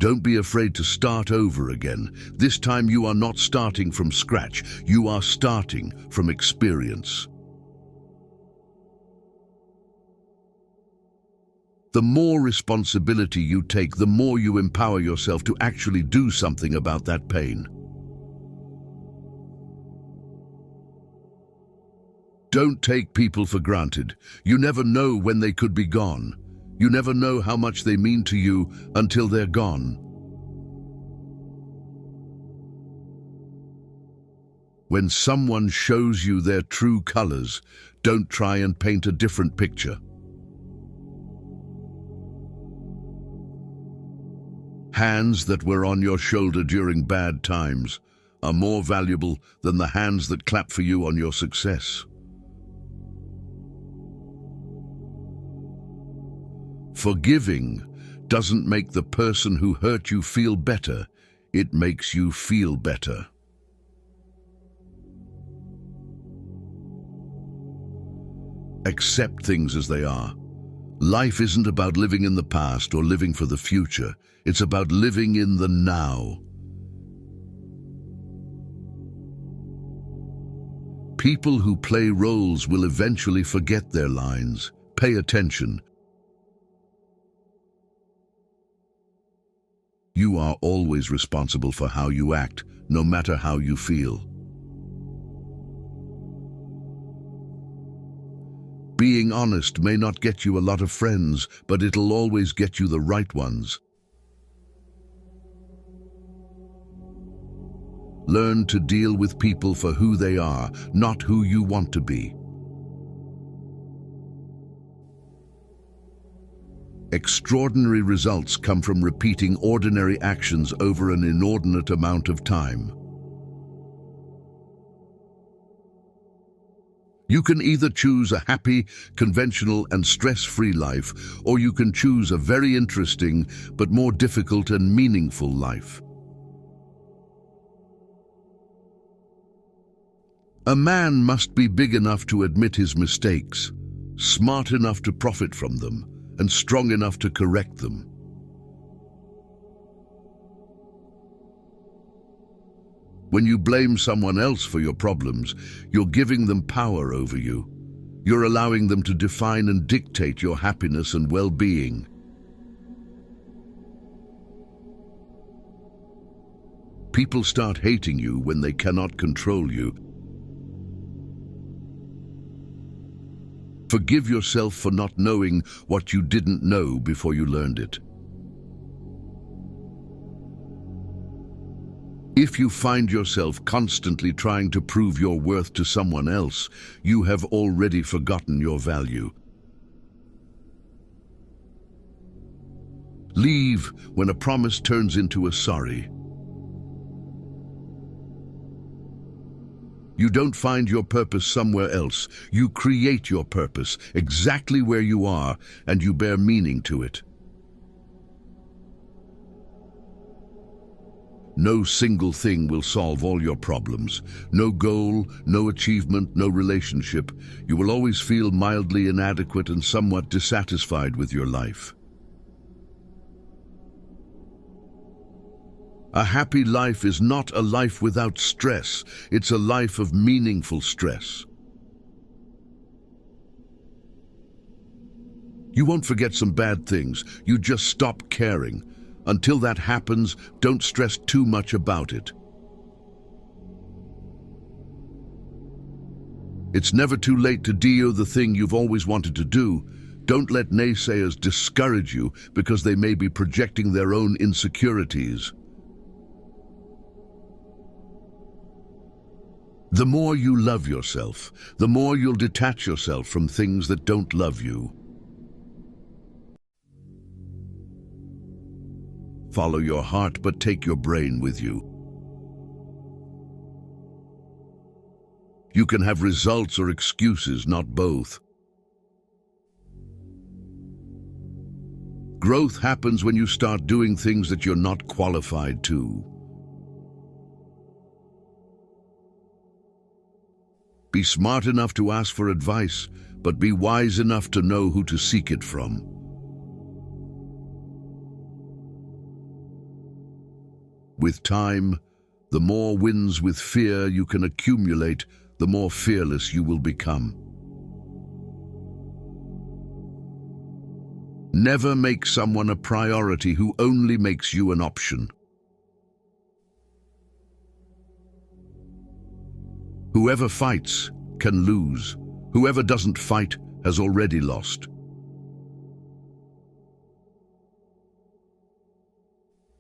Don't be afraid to start over again. This time you are not starting from scratch. You are starting from experience. The more responsibility you take, the more you empower yourself to actually do something about that pain. Don't take people for granted. You never know when they could be gone. You never know how much they mean to you until they're gone. When someone shows you their true colors, don't try and paint a different picture. Hands that were on your shoulder during bad times are more valuable than the hands that clap for you on your success. Forgiving doesn't make the person who hurt you feel better. It makes you feel better. Accept things as they are. Life isn't about living in the past or living for the future. It's about living in the now. People who play roles will eventually forget their lines. Pay attention. You are always responsible for how you act, no matter how you feel. Being honest may not get you a lot of friends, but it'll always get you the right ones. Learn to deal with people for who they are, not who you want to be. Extraordinary results come from repeating ordinary actions over an inordinate amount of time. You can either choose a happy, conventional, and stress-free life, or you can choose a very interesting, but more difficult and meaningful life. A man must be big enough to admit his mistakes, smart enough to profit from them, and strong enough to correct them. When you blame someone else for your problems, you're giving them power over you. You're allowing them to define and dictate your happiness and well-being. People start hating you when they cannot control you. Forgive yourself for not knowing what you didn't know before you learned it. If you find yourself constantly trying to prove your worth to someone else, you have already forgotten your value. Leave when a promise turns into a sorry. You don't find your purpose somewhere else. You create your purpose exactly where you are, and you bear meaning to it. No single thing will solve all your problems. No goal, no achievement, no relationship. You will always feel mildly inadequate and somewhat dissatisfied with your life. A happy life is not a life without stress. It's a life of meaningful stress. You won't forget some bad things. You just stop caring. Until that happens, don't stress too much about it. It's never too late to do the thing you've always wanted to do. Don't let naysayers discourage you because they may be projecting their own insecurities. The more you love yourself, the more you'll detach yourself from things that don't love you. Follow your heart, but take your brain with you. You can have results or excuses, not both. Growth happens when you start doing things that you're not qualified to. Be smart enough to ask for advice, but be wise enough to know who to seek it from. With time, the more wins with fear you can accumulate, the more fearless you will become. Never make someone a priority who only makes you an option. Whoever fights can lose. Whoever doesn't fight has already lost.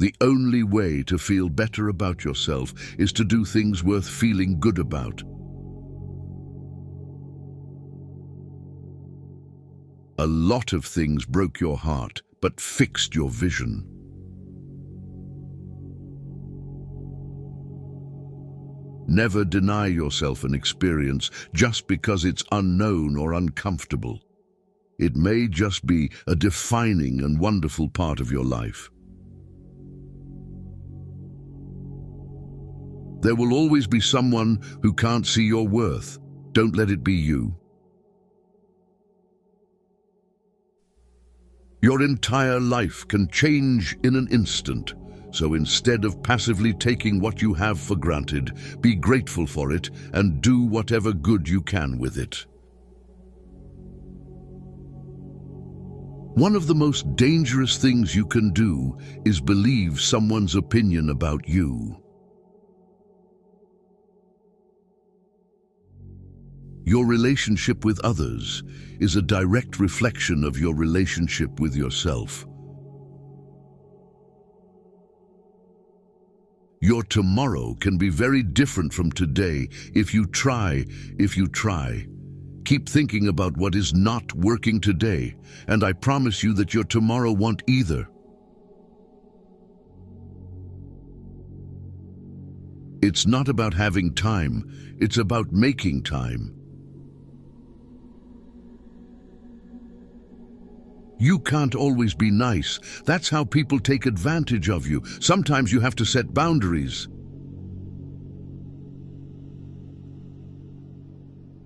The only way to feel better about yourself is to do things worth feeling good about. A lot of things broke your heart, but fixed your vision. Never deny yourself an experience just because it's unknown or uncomfortable. It may just be a defining and wonderful part of your life. There will always be someone who can't see your worth. Don't let it be you. Your entire life can change in an instant, so instead of passively taking what you have for granted, be grateful for it and do whatever good you can with it. One of the most dangerous things you can do is believe someone's opinion about you. Your relationship with others is a direct reflection of your relationship with yourself. Your tomorrow can be very different from today if you try. Keep thinking about what is not working today, and I promise you that your tomorrow won't either. It's not about having time, it's about making time. You can't always be nice. That's how people take advantage of you. Sometimes you have to set boundaries.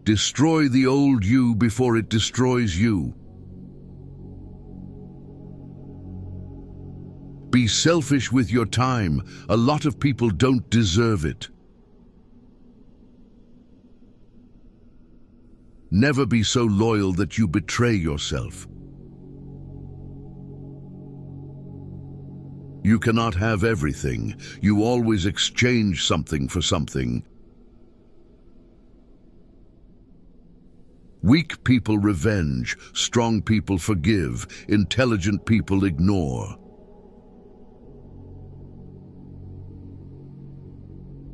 Destroy the old you before it destroys you. Be selfish with your time. A lot of people don't deserve it. Never be so loyal that you betray yourself. You cannot have everything. You always exchange something for something. Weak people revenge, strong people forgive, intelligent people ignore.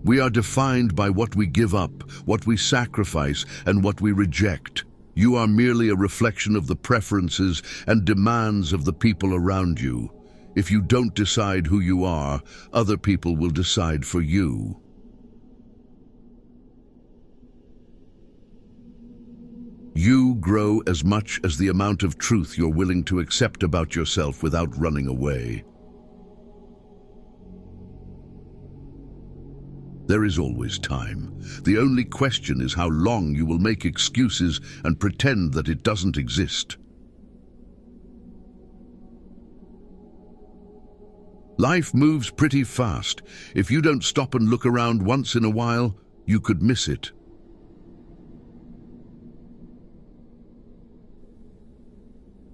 We are defined by what we give up, what we sacrifice, and what we reject. You are merely a reflection of the preferences and demands of the people around you. If you don't decide who you are, other people will decide for you. You grow as much as the amount of truth you're willing to accept about yourself without running away. There is always time. The only question is how long you will make excuses and pretend that it doesn't exist. Life moves pretty fast. If you don't stop and look around once in a while, you could miss it.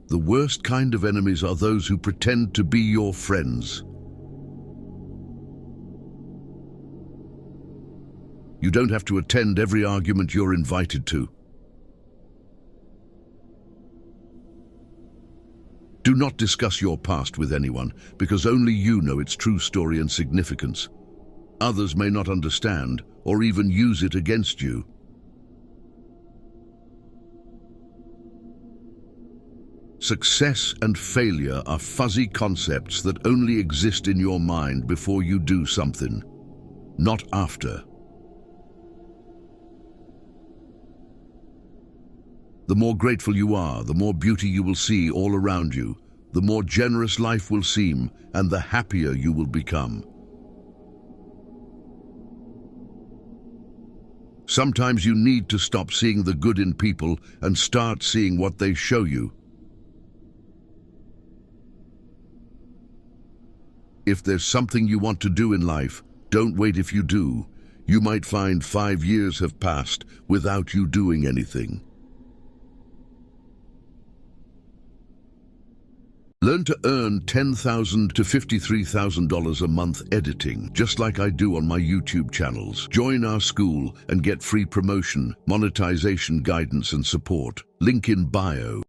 The worst kind of enemies are those who pretend to be your friends. You don't have to attend every argument you're invited to. Do not discuss your past with anyone, because only you know its true story and significance. Others may not understand, or even use it against you. Success and failure are fuzzy concepts that only exist in your mind before you do something, not after. The more grateful you are, the more beauty you will see all around you, the more generous life will seem, and the happier you will become. Sometimes you need to stop seeing the good in people and start seeing what they show you. If there's something you want to do in life, don't wait. If you do, you might find 5 years have passed without you doing anything. Learn to earn $10,000 to $53,000 a month editing, just like I do on my YouTube channels. Join our school and get free promotion, monetization guidance and support. Link in bio.